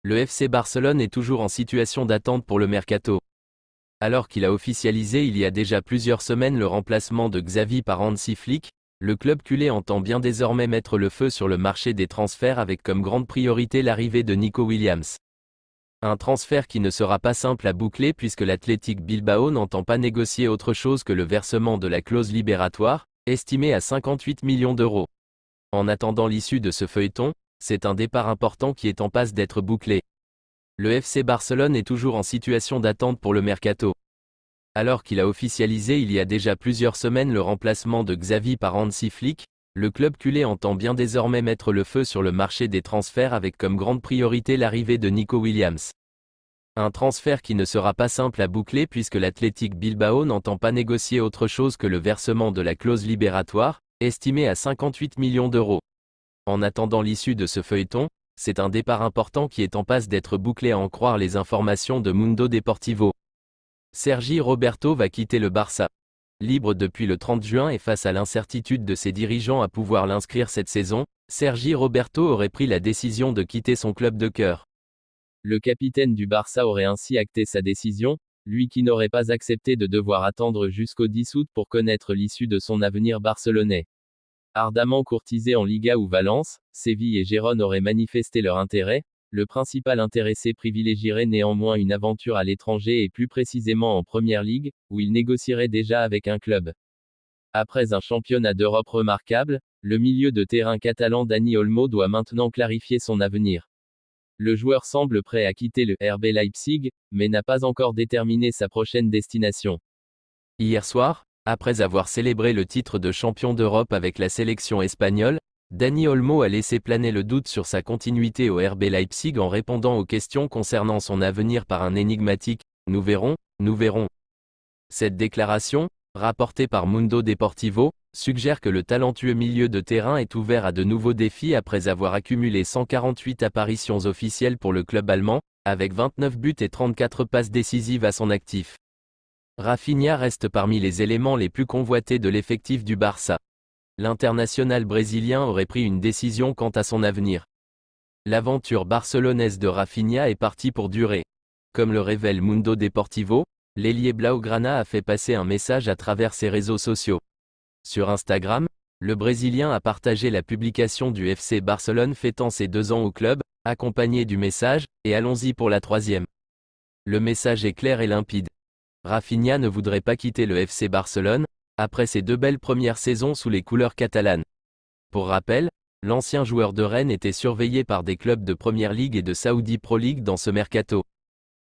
Le FC Barcelone est toujours en situation d'attente pour le mercato. Alors qu'il a officialisé il y a déjà plusieurs semaines le remplacement de Xavi par Hansi Flick, le club culé entend bien désormais mettre le feu sur le marché des transferts avec comme grande priorité l'arrivée de Nico Williams. Un transfert qui ne sera pas simple à boucler puisque l'Athletic Bilbao n'entend pas négocier autre chose que le versement de la clause libératoire, estimée à 58 millions d'euros. En attendant l'issue de ce feuilleton, c'est un départ important qui est en passe d'être bouclé. Le FC Barcelone est toujours en situation d'attente pour le mercato. Alors qu'il a officialisé il y a déjà plusieurs semaines le remplacement de Xavi par Hansi Flick, le club culé entend bien désormais mettre le feu sur le marché des transferts avec comme grande priorité l'arrivée de Nico Williams. Un transfert qui ne sera pas simple à boucler puisque l'Athletic Bilbao n'entend pas négocier autre chose que le versement de la clause libératoire, estimée à 58 millions d'euros. En attendant l'issue de ce feuilleton, c'est un départ important qui est en passe d'être bouclé à en croire les informations de Mundo Deportivo. Sergi Roberto va quitter le Barça. Libre depuis le 30 juin et face à l'incertitude de ses dirigeants à pouvoir l'inscrire cette saison, Sergi Roberto aurait pris la décision de quitter son club de cœur. Le capitaine du Barça aurait ainsi acté sa décision, lui qui n'aurait pas accepté de devoir attendre jusqu'au 10 août pour connaître l'issue de son avenir barcelonais. Ardemment courtisé en Liga ou Valence, Séville et Gérone auraient manifesté leur intérêt, le principal intéressé privilégierait néanmoins une aventure à l'étranger et plus précisément en Première Ligue, où il négocierait déjà avec un club. Après un championnat d'Europe remarquable, le milieu de terrain catalan Dani Olmo doit maintenant clarifier son avenir. Le joueur semble prêt à quitter le RB Leipzig, mais n'a pas encore déterminé sa prochaine destination. Hier soir, après avoir célébré le titre de champion d'Europe avec la sélection espagnole, Dani Olmo a laissé planer le doute sur sa continuité au RB Leipzig en répondant aux questions concernant son avenir par un énigmatique « Nous verrons, nous verrons ». Cette déclaration, rapportée par Mundo Deportivo, suggère que le talentueux milieu de terrain est ouvert à de nouveaux défis après avoir accumulé 148 apparitions officielles pour le club allemand, avec 29 buts et 34 passes décisives à son actif. Rafinha reste parmi les éléments les plus convoités de l'effectif du Barça. L'international brésilien aurait pris une décision quant à son avenir. L'aventure barcelonaise de Rafinha est partie pour durer. Comme le révèle Mundo Deportivo, l'ailier blaugrana a fait passer un message à travers ses réseaux sociaux. Sur Instagram, le Brésilien a partagé la publication du FC Barcelone fêtant ses 2 ans au club, accompagné du message « Et allons-y pour la 3e ». Le message est clair et limpide. Rafinha ne voudrait pas quitter le FC Barcelone, après ses 2 belles premières saisons sous les couleurs catalanes. Pour rappel, l'ancien joueur de Rennes était surveillé par des clubs de Première Ligue et de Saudi Pro League dans ce mercato.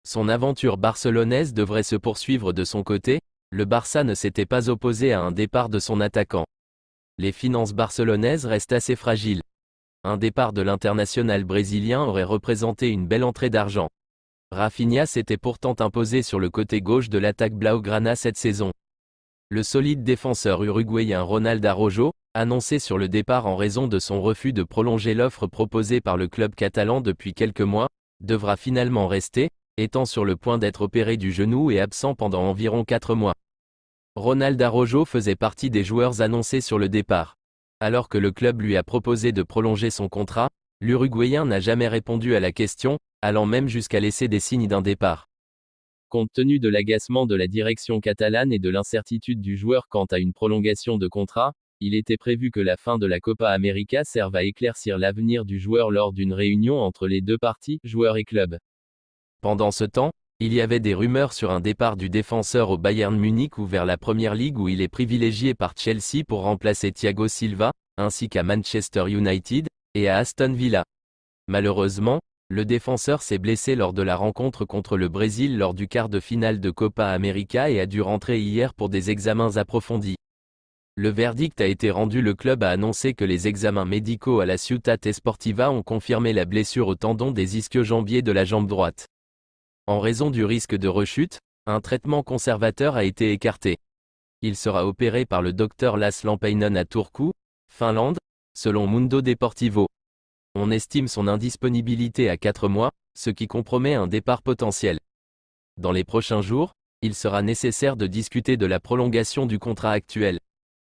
Son aventure barcelonaise devrait se poursuivre de son côté, le Barça ne s'était pas opposé à un départ de son attaquant. Les finances barcelonaises restent assez fragiles. Un départ de l'international brésilien aurait représenté une belle entrée d'argent. Rafinha s'était pourtant imposé sur le côté gauche de l'attaque blaugrana cette saison. Le solide défenseur uruguayen Ronald Araujo, annoncé sur le départ en raison de son refus de prolonger l'offre proposée par le club catalan depuis quelques mois, devra finalement rester, étant sur le point d'être opéré du genou et absent pendant environ 4 mois. Ronald Araujo faisait partie des joueurs annoncés sur le départ. Alors que le club lui a proposé de prolonger son contrat, l'Uruguayen n'a jamais répondu à la question, allant même jusqu'à laisser des signes d'un départ. Compte tenu de l'agacement de la direction catalane et de l'incertitude du joueur quant à une prolongation de contrat, il était prévu que la fin de la Copa América serve à éclaircir l'avenir du joueur lors d'une réunion entre les 2 parties, joueurs et club. Pendant ce temps, il y avait des rumeurs sur un départ du défenseur au Bayern Munich ou vers la Première Ligue où il est privilégié par Chelsea pour remplacer Thiago Silva, ainsi qu'à Manchester United, et à Aston Villa. Malheureusement, le défenseur s'est blessé lors de la rencontre contre le Brésil lors du quart de finale de Copa América et a dû rentrer hier pour des examens approfondis. Le verdict a été rendu. Le club a annoncé que les examens médicaux à la Ciutat Esportiva ont confirmé la blessure au tendon des ischio-jambiers de la jambe droite. En raison du risque de rechute, un traitement conservateur a été écarté. Il sera opéré par le Dr Laszlo Lampainen à Turku, Finlande, selon Mundo Deportivo. On estime son indisponibilité à 4 mois, ce qui compromet un départ potentiel. Dans les prochains jours, il sera nécessaire de discuter de la prolongation du contrat actuel.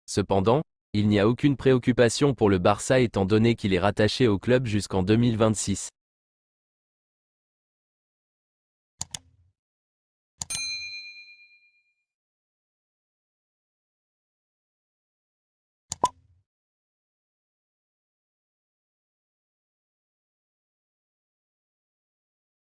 Cependant, il n'y a aucune préoccupation pour le Barça étant donné qu'il est rattaché au club jusqu'en 2026.